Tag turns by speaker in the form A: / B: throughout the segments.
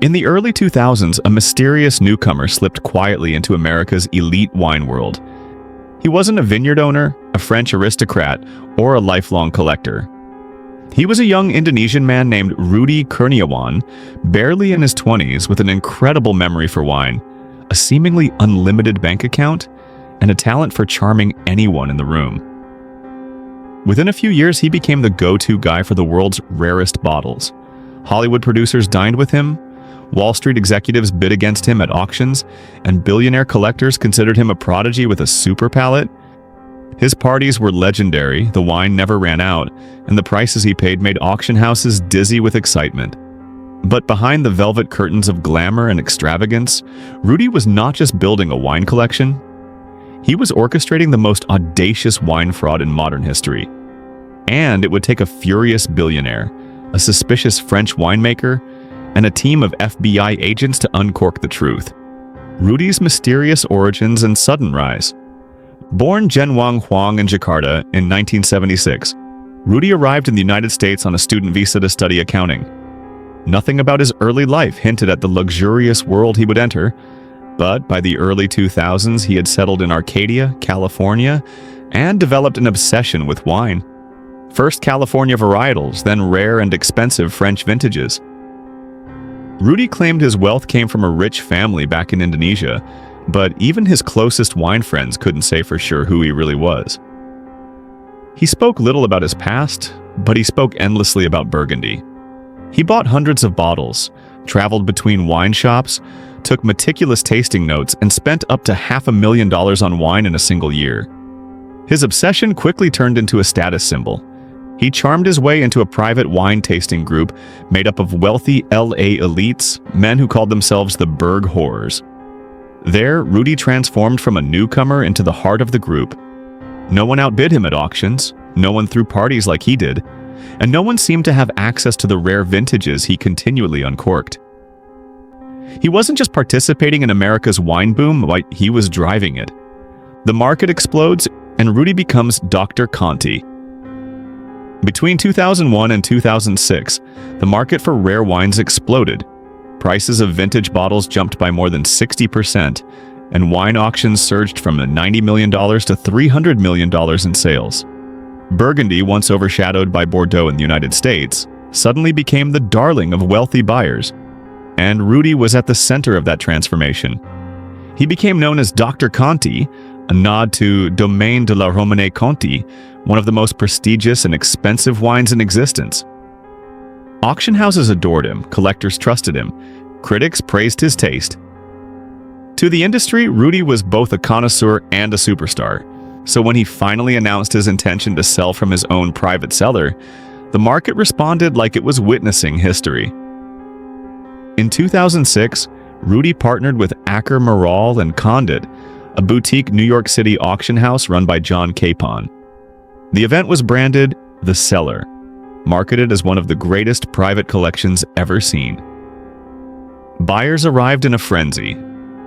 A: In the early 2000s, a mysterious newcomer slipped quietly into America's elite wine world. He wasn't a vineyard owner, a French aristocrat, or a lifelong collector. He was a young Indonesian man named Rudy Kurniawan, barely in his 20s, with an incredible memory for wine, a seemingly unlimited bank account, and a talent for charming anyone in the room. Within a few years, he became the go-to guy for the world's rarest bottles. Hollywood producers dined with him, Wall Street executives bid against him at auctions, and billionaire collectors considered him a prodigy with a super palate. His parties were legendary, the wine never ran out, and the prices he paid made auction houses dizzy with excitement. But behind the velvet curtains of glamour and extravagance, Rudy was not just building a wine collection. He was orchestrating the most audacious wine fraud in modern history. And it would take a furious billionaire, a suspicious French winemaker, and a team of FBI agents to uncork the truth. Rudy's mysterious origins and sudden rise. Born Zhenwang Huang in Jakarta in 1976, Rudy arrived in the United States on a student visa to study accounting. Nothing about his early life hinted at the luxurious world he would enter, but by the early 2000s he had settled in Arcadia, California, and developed an obsession with wine. First California varietals, then rare and expensive French vintages. Rudy claimed his wealth came from a rich family back in Indonesia, but even his closest wine friends couldn't say for sure who he really was. He spoke little about his past, but he spoke endlessly about Burgundy. He bought hundreds of bottles, traveled between wine shops, took meticulous tasting notes, and spent up to $500,000 on wine in a single year. His obsession quickly turned into a status symbol. He charmed his way into a private wine tasting group made up of wealthy LA elites, men who called themselves the Berg Whores. There, Rudy transformed from a newcomer into the heart of the group. No one outbid him at auctions, no one threw parties like he did, and no one seemed to have access to the rare vintages he continually uncorked. He wasn't just participating in America's wine boom, he was driving it. The market explodes, and Rudy becomes Dr. Conti. Between 2001 and 2006, the market for rare wines exploded. Prices of vintage bottles jumped by more than 60%, and wine auctions surged from $90 million to $300 million in sales. Burgundy, once overshadowed by Bordeaux in the United States, suddenly became the darling of wealthy buyers, and Rudy was at the center of that transformation. He became known as Dr. Conti, a nod to Domaine de la Romanée Conti, one of the most prestigious and expensive wines in existence. Auction houses adored him, collectors trusted him, critics praised his taste. To the industry, Rudy was both a connoisseur and a superstar, so when he finally announced his intention to sell from his own private cellar, the market responded like it was witnessing history. In 2006, Rudy partnered with Acker Maral and Condit, a boutique New York City auction house run by John Capon. The event was branded The Cellar, marketed as one of the greatest private collections ever seen. Buyers arrived in a frenzy.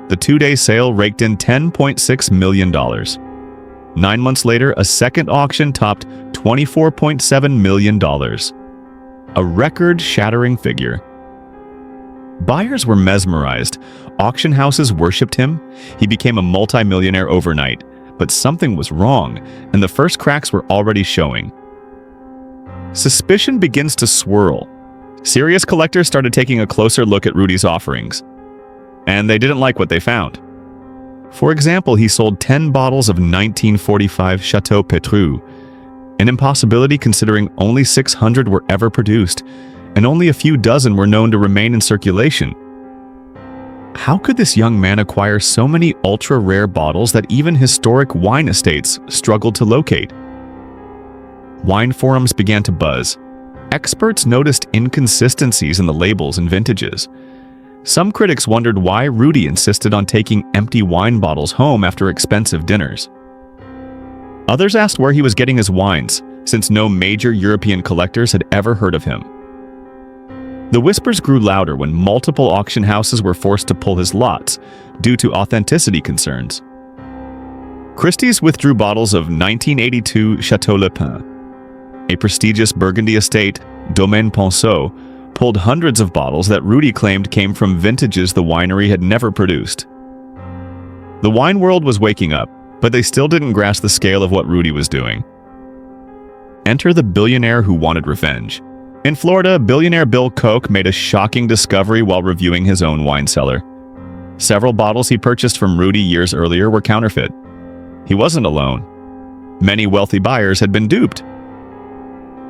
A: The two-day sale raked in $10.6 million. 9 months later, a second auction topped $24.7 million. A record-shattering figure. Buyers were mesmerized. Auction houses worshipped him. He became a multimillionaire overnight. But something was wrong, and the first cracks were already showing. Suspicion begins to swirl. Serious collectors started taking a closer look at Rudy's offerings, and they didn't like what they found. For example, he sold 10 bottles of 1945 Chateau Petrus, an impossibility considering only 600 were ever produced, and only a few dozen were known to remain in circulation. How could this young man acquire so many ultra-rare bottles that even historic wine estates struggled to locate? Wine forums began to buzz. Experts noticed inconsistencies in the labels and vintages. Some critics wondered why Rudy insisted on taking empty wine bottles home after expensive dinners. Others asked where he was getting his wines, since no major European collectors had ever heard of him. The whispers grew louder when multiple auction houses were forced to pull his lots due to authenticity concerns. Christie's withdrew bottles of 1982 Chateau Le Pin. A prestigious Burgundy estate, Domaine Ponceau, pulled hundreds of bottles that Rudy claimed came from vintages the winery had never produced. The wine world was waking up, but they still didn't grasp the scale of what Rudy was doing. Enter the billionaire who wanted revenge. In Florida, billionaire Bill Koch made a shocking discovery while reviewing his own wine cellar. Several bottles he purchased from Rudy years earlier were counterfeit. He wasn't alone. Many wealthy buyers had been duped.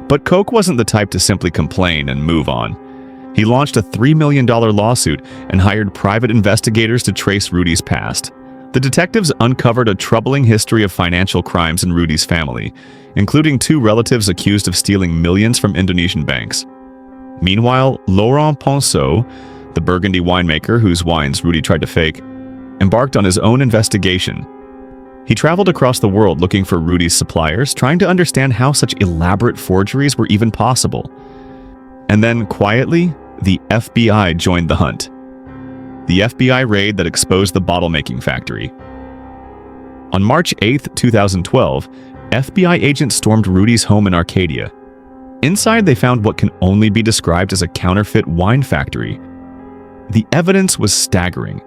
A: But Koch wasn't the type to simply complain and move on. He launched a $3 million lawsuit and hired private investigators to trace Rudy's past. The detectives uncovered a troubling history of financial crimes in Rudy's family, including 2 relatives accused of stealing millions from Indonesian banks. Meanwhile, Laurent Ponceau, the Burgundy winemaker whose wines Rudy tried to fake, embarked on his own investigation. He traveled across the world looking for Rudy's suppliers, trying to understand how such elaborate forgeries were even possible. And then, quietly, the FBI joined the hunt. The FBI raid that exposed the bottle-making factory. On March 8, 2012, FBI agents stormed Rudy's home in Arcadia. Inside, they found what can only be described as a counterfeit wine factory. The evidence was staggering.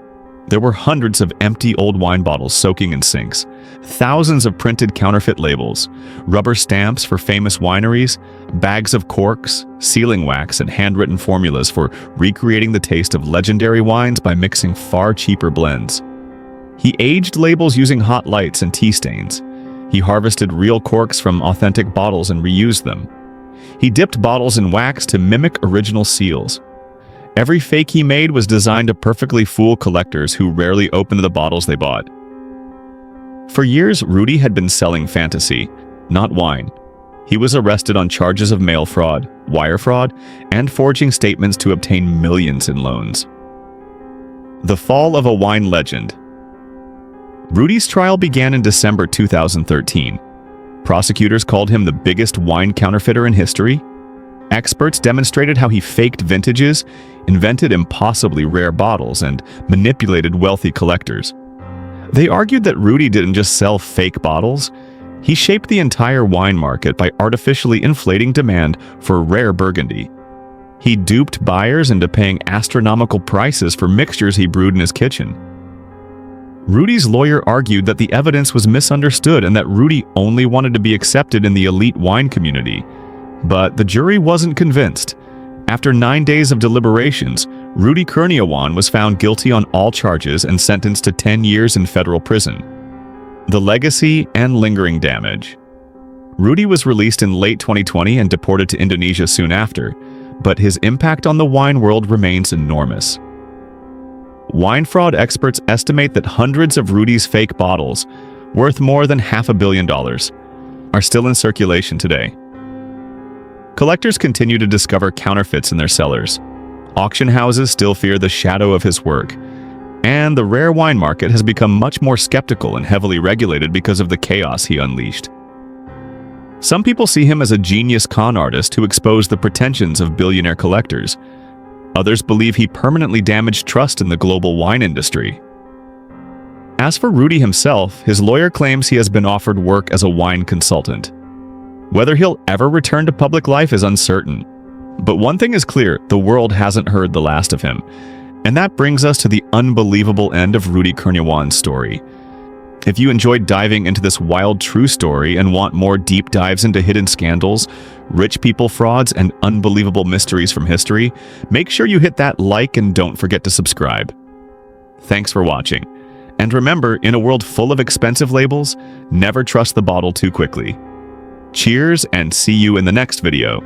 A: There were hundreds of empty old wine bottles soaking in sinks, thousands of printed counterfeit labels, rubber stamps for famous wineries, bags of corks, sealing wax, and handwritten formulas for recreating the taste of legendary wines by mixing far cheaper blends. He aged labels using hot lights and tea stains. He harvested real corks from authentic bottles and reused them. He dipped bottles in wax to mimic original seals. Every fake he made was designed to perfectly fool collectors who rarely opened the bottles they bought. For years, Rudy had been selling fantasy, not wine. He was arrested on charges of mail fraud, wire fraud, and forging statements to obtain millions in loans. The fall of a wine legend. Rudy's trial began in December 2013. Prosecutors called him the biggest wine counterfeiter in history. Experts demonstrated how he faked vintages, invented impossibly rare bottles, and manipulated wealthy collectors. They argued that Rudy didn't just sell fake bottles. He shaped the entire wine market by artificially inflating demand for rare Burgundy. He duped buyers into paying astronomical prices for mixtures he brewed in his kitchen. Rudy's lawyer argued that the evidence was misunderstood and that Rudy only wanted to be accepted in the elite wine community. But the jury wasn't convinced. After 9 days of deliberations, Rudy Kurniawan was found guilty on all charges and sentenced to 10 years in federal prison. The legacy and lingering damage. Rudy was released in late 2020 and deported to Indonesia soon after, but his impact on the wine world remains enormous. Wine fraud experts estimate that hundreds of Rudy's fake bottles, worth more than $500 million, are still in circulation today. Collectors continue to discover counterfeits in their cellars. Auction houses still fear the shadow of his work. And the rare wine market has become much more skeptical and heavily regulated because of the chaos he unleashed. Some people see him as a genius con artist who exposed the pretensions of billionaire collectors. Others believe he permanently damaged trust in the global wine industry. As for Rudy himself, his lawyer claims he has been offered work as a wine consultant. Whether he'll ever return to public life is uncertain. But one thing is clear, the world hasn't heard the last of him. And that brings us to the unbelievable end of Rudy Kurniawan's story. If you enjoyed diving into this wild true story and want more deep dives into hidden scandals, rich people frauds, and unbelievable mysteries from history, make sure you hit that like and don't forget to subscribe. Thanks for watching. And remember, in a world full of expensive labels, never trust the bottle too quickly. Cheers and see you in the next video.